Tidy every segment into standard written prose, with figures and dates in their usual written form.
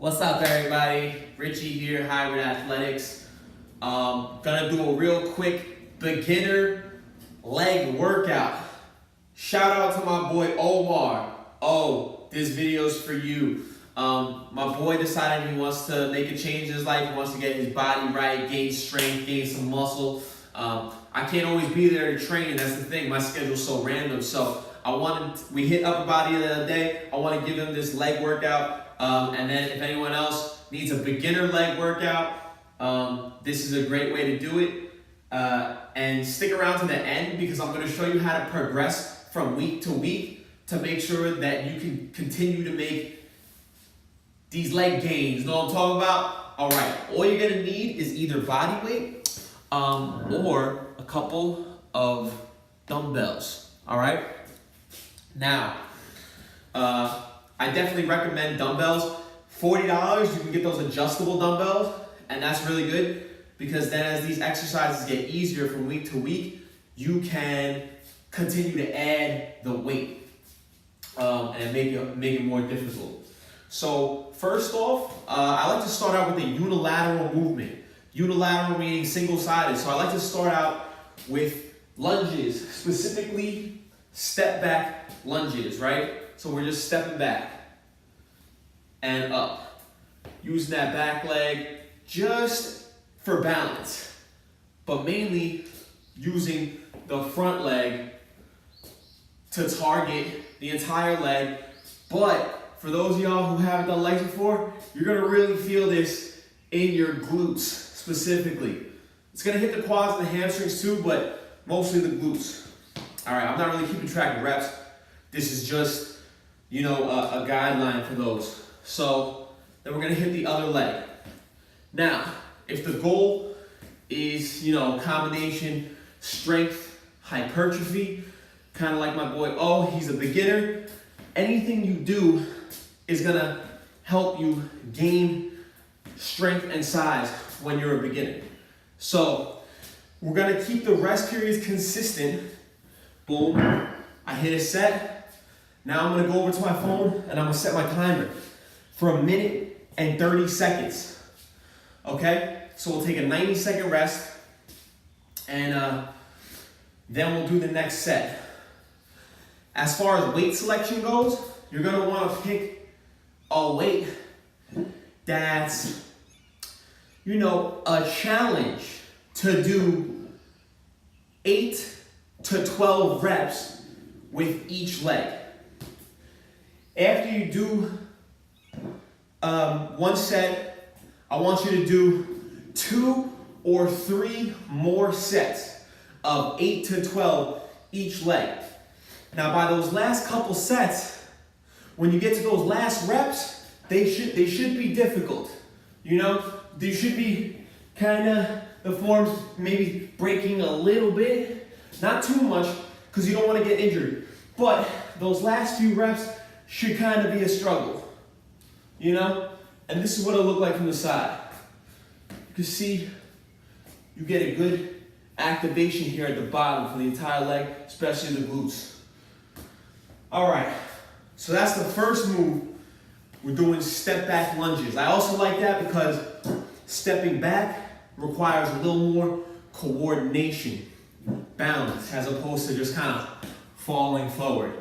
What's up, everybody? Richie here, Hybrid Athletics. Gonna do a real quick beginner leg workout. Shout out to my boy Omar. Oh, this video's for you. My boy decided he wants to make a change in his life. He wants to get his body right, gain strength, gain some muscle. I can't always be there to train. That's the thing. My schedule's so random. So we hit upper body the other day. I want to give him this leg workout. And then if anyone else needs a beginner leg workout, this is a great way to do it. And stick around to the end because I'm going to show you how to progress from week to week to make sure that you can continue to make these leg gains. You know what I'm talking about? All right, all you're going to need is either body weight or a couple of dumbbells. All right? Now, I definitely recommend dumbbells. $40, you can get those adjustable dumbbells, and that's really good because then as these exercises get easier from week to week, you can continue to add the weight and make it more difficult. So first off, I like to start out with a unilateral movement. Unilateral meaning single-sided. So I like to start out with lunges, specifically step back lunges, right? So we're just stepping back and up. Using that back leg just for balance, but mainly using the front leg to target the entire leg. But for those of y'all who haven't done legs before, you're gonna really feel this in your glutes specifically. It's gonna hit the quads and the hamstrings too, but mostly the glutes. All right, I'm not really keeping track of reps. This is just, a guideline for those. So then we're gonna hit the other leg. Now, if the goal is, combination strength, hypertrophy, kind of like my boy, he's a beginner. Anything you do is gonna help you gain strength and size when you're a beginner. So we're gonna keep the rest periods consistent. Boom, I hit a set. Now I'm gonna go over to my phone and I'm gonna set my timer for 1 minute and 30 seconds. Okay, so we'll take a 90-second rest and then we'll do the next set. As far as weight selection goes, you're gonna wanna pick a weight that's, a challenge to do 8 to 12 reps with each leg. After you do one set, I want you to do 2 or 3 more sets of 8 to 12 each leg. Now by those last couple sets, when you get to those last reps, they should be difficult. They should be the forms maybe breaking a little bit, not too much, because you don't want to get injured. But those last few reps should kind of be a struggle, And this is what it'll look like from the side. You can see you get a good activation here at the bottom for the entire leg, especially the glutes. All right, so that's the first move. We're doing step back lunges. I also like that because stepping back requires a little more coordination, balance, as opposed to just kind of falling forward.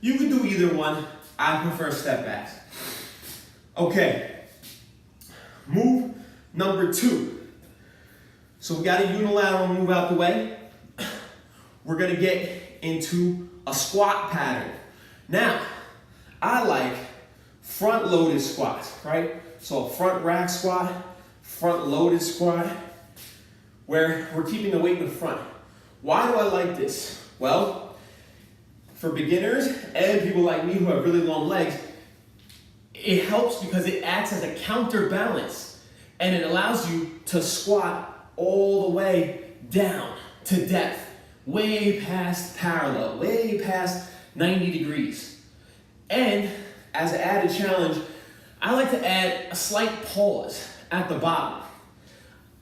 You can do either one. I prefer step backs. Okay, move number 2. So we got a unilateral move out the way. We're gonna get into a squat pattern. Now, I like front loaded squats, right? So a front rack squat, front loaded squat, where we're keeping the weight in the front. Why do I like this? Well, for beginners and people like me who have really long legs, it helps because it acts as a counterbalance and it allows you to squat all the way down to depth, way past parallel, way past 90 degrees. And as an added challenge, I like to add a slight pause at the bottom.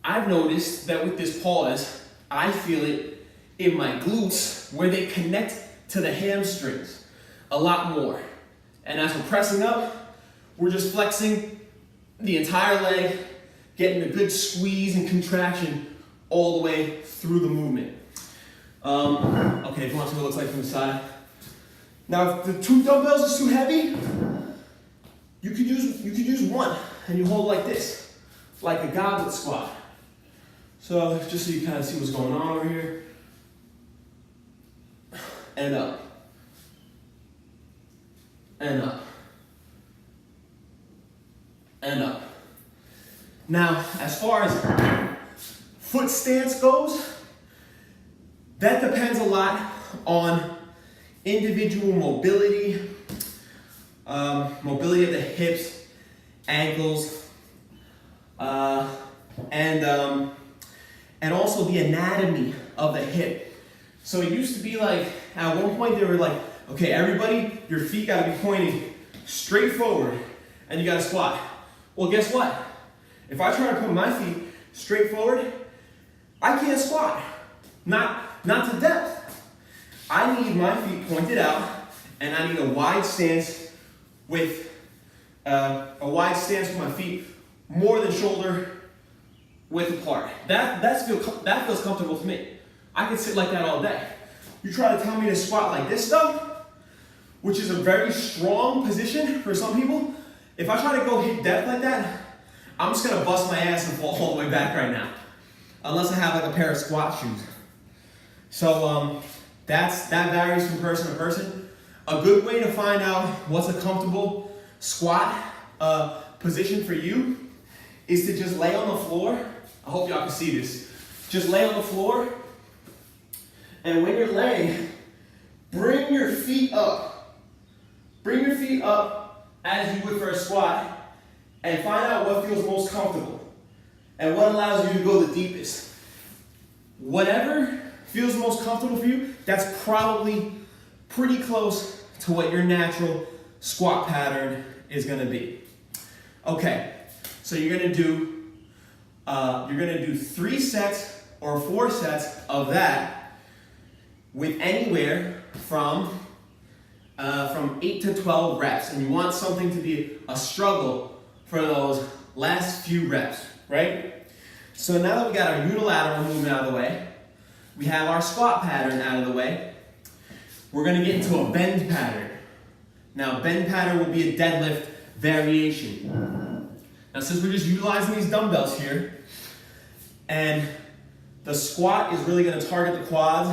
I've noticed that with this pause, I feel it in my glutes where they connect to the hamstrings a lot more. And as we're pressing up, we're just flexing the entire leg, getting a good squeeze and contraction all the way through the movement. Okay, if you want to see what it looks like from the side. Now, if the 2 dumbbells is too heavy, you could use 1, and you hold like this, like a goblet squat. So just so you kind of see what's going on over here, and up, and up, and up. Now, as far as foot stance goes, that depends a lot on individual mobility, mobility of the hips, ankles, and also the anatomy of the hip. So it used to be like, at one point they were like, okay, everybody, your feet gotta be pointing straight forward and you gotta squat. Well, guess what? If I try to put my feet straight forward, I can't squat. Not to depth. I need my feet pointed out, and I need a wide stance with my feet more than shoulder width apart. That feels comfortable to me. I can sit like that all day. You try to tell me to squat like this though, which is a very strong position for some people. If I try to go hit depth like that, I'm just gonna bust my ass and fall all the way back right now. Unless I have like a pair of squat shoes. So that varies from person to person. A good way to find out what's a comfortable squat position for you is to just lay on the floor. I hope y'all can see this. Just lay on the floor, and when you're laying, bring your feet up. Bring your feet up as you would for a squat, and find out what feels most comfortable and what allows you to go the deepest. Whatever feels most comfortable for you, that's probably pretty close to what your natural squat pattern is gonna be. Okay, so you're gonna do 3 sets or 4 sets of that with anywhere from 8 to 12 reps, and you want something to be a struggle for those last few reps, right? So now that we got our unilateral movement out of the way, we have our squat pattern out of the way, we're gonna get into a bend pattern. Now, bend pattern will be a deadlift variation. Now, since we're just utilizing these dumbbells here, and the squat is really gonna target the quads,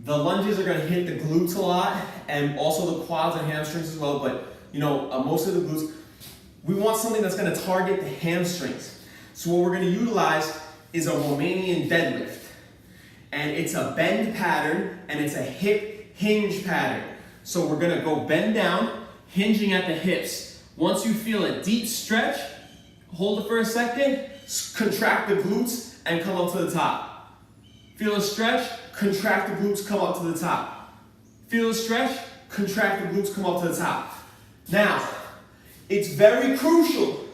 the lunges are gonna hit the glutes a lot, and also the quads and hamstrings as well, but most of the glutes. We want something that's gonna target the hamstrings. So what we're gonna utilize is a Romanian deadlift. And it's a bend pattern, and it's a hip hinge pattern. So we're gonna go bend down, hinging at the hips. Once you feel a deep stretch, hold it for a second, contract the glutes, and come up to the top. Feel a stretch, contract the glutes, come up to the top. Feel a stretch, contract the glutes, come up to the top. Now, it's very crucial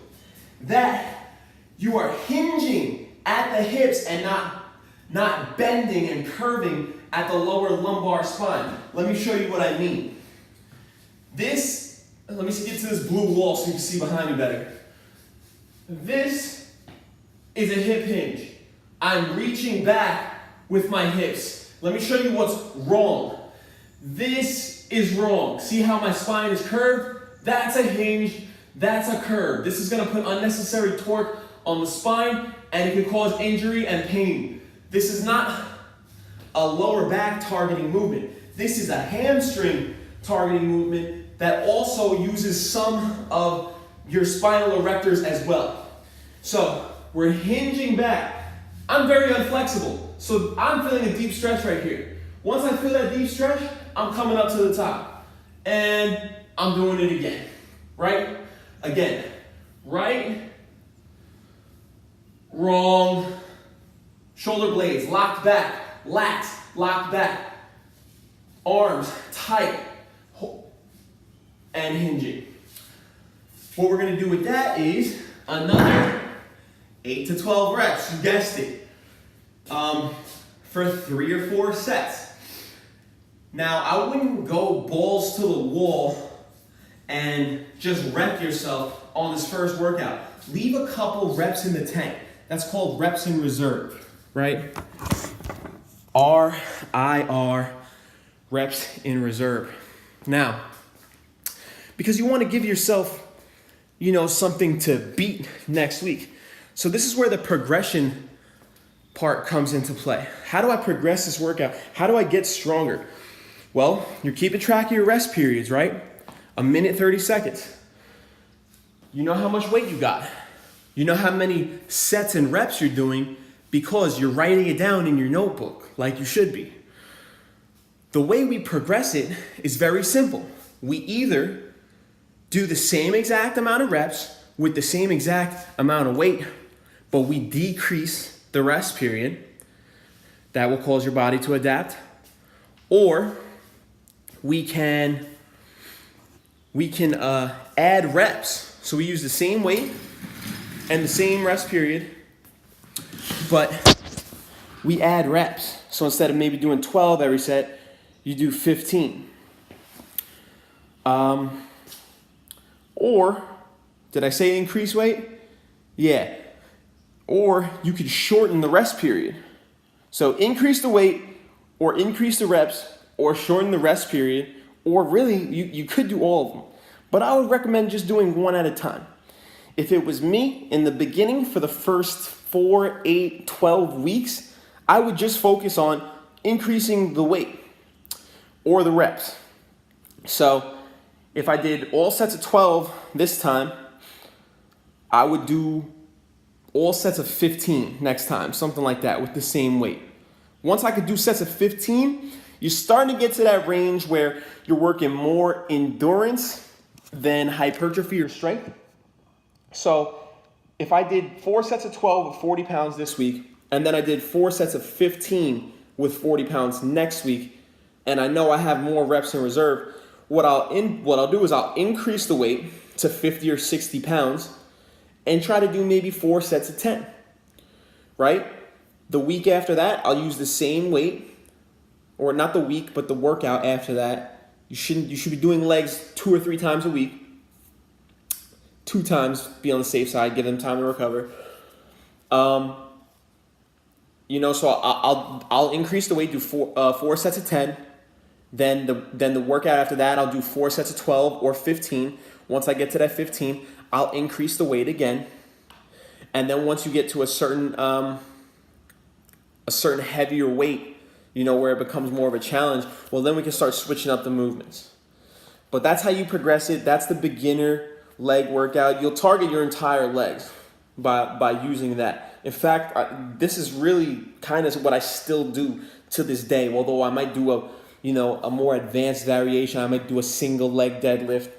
that you are hinging at the hips and not bending and curving at the lower lumbar spine. Let me show you what I mean. Let me get to this blue wall so you can see behind me better. This is a hip hinge. I'm reaching back with my hips. Let me show you what's wrong. This is wrong. See how my spine is curved? That's a hinge, that's a curve. This is gonna put unnecessary torque on the spine, and it can cause injury and pain. This is not a lower back targeting movement. This is a hamstring targeting movement that also uses some of your spinal erectors as well. So we're hinging back. I'm very unflexible, so I'm feeling a deep stretch right here. Once I feel that deep stretch, I'm coming up to the top. And I'm doing it again, right? Again, right, wrong, shoulder blades locked back, lats locked back, arms tight, and hinging. What we're gonna do with that is another 8 to 12 reps, you guessed it, for 3 or 4 sets. Now, I wouldn't go balls to the wall and just rep yourself on this first workout. Leave a couple reps in the tank. That's called reps in reserve, right? RIR, reps in reserve. Now, because you want to give yourself, something to beat next week. So this is where the progression part comes into play. How do I progress this workout? How do I get stronger? Well, you're keeping track of your rest periods, right? 1 minute, 30 seconds. You know how much weight you got. You know how many sets and reps you're doing because you're writing it down in your notebook like you should be. The way we progress it is very simple. We either do the same exact amount of reps with the same exact amount of weight, but we decrease the rest period. That will cause your body to adapt. Or we can add reps. So we use the same weight and the same rest period, but we add reps. So instead of maybe doing 12 every set, you do 15. Or, did I say increase weight? Yeah. Or you could shorten the rest period. So increase the weight, or increase the reps, or shorten the rest period, or really, you could do all of them. But I would recommend just doing one at a time. If it was me, in the beginning, for the first 4, 8, 12 weeks, I would just focus on increasing the weight or the reps. So if I did all sets of 12 this time, I would do all sets of 15 next time, something like that, with the same weight. Once I could do sets of 15, you're starting to get to that range where you're working more endurance than hypertrophy or strength. So if I did 4 sets of 12 with 40 pounds this week, and then I did 4 sets of 15 with 40 pounds next week, and I know I have more reps in reserve, what I'll do is I'll increase the weight to 50 or 60 pounds and try to do maybe 4 sets of 10, right? The week after that, I'll use the same weight, or not the week, but the workout after that. You should be doing legs 2 or 3 times a week. 2 times, be on the safe side, give them time to recover. So I'll increase the weight, do 4 sets of 10. Then the workout after that, I'll do 4 sets of 12 or 15. Once I get to that 15, I'll increase the weight again. And then once you get to a certain heavier weight, where it becomes more of a challenge, well, then we can start switching up the movements. But that's how you progress it. That's the beginner leg workout. You'll target your entire legs by using that. In fact, this is really kind of what I still do to this day, although I might do a more advanced variation. I might do a single leg deadlift.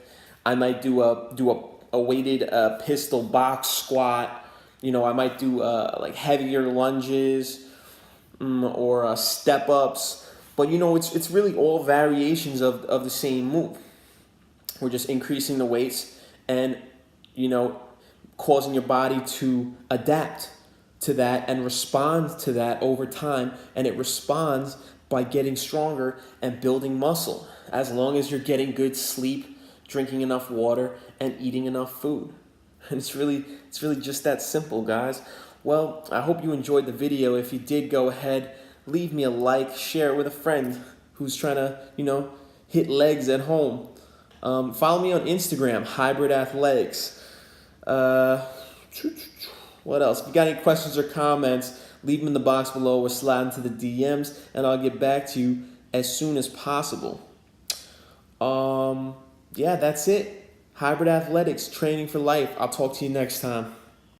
I might do a weighted pistol box squat. I might do like heavier lunges or step ups. But it's really all variations of the same move. We're just increasing the weights and causing your body to adapt to that and respond to that over time, and it responds by getting stronger and building muscle, as long as you're getting good sleep, drinking enough water, and eating enough food. And it's really just that simple, guys. Well, I hope you enjoyed the video. If you did, go ahead, leave me a like, share it with a friend who's trying to, hit legs at home. Follow me on Instagram, Hybrid Athletics. What else? If you got any questions or comments, leave them in the box below or slide into the DMs, and I'll get back to you as soon as possible. That's it. Hybrid Athletics, training for life. I'll talk to you next time.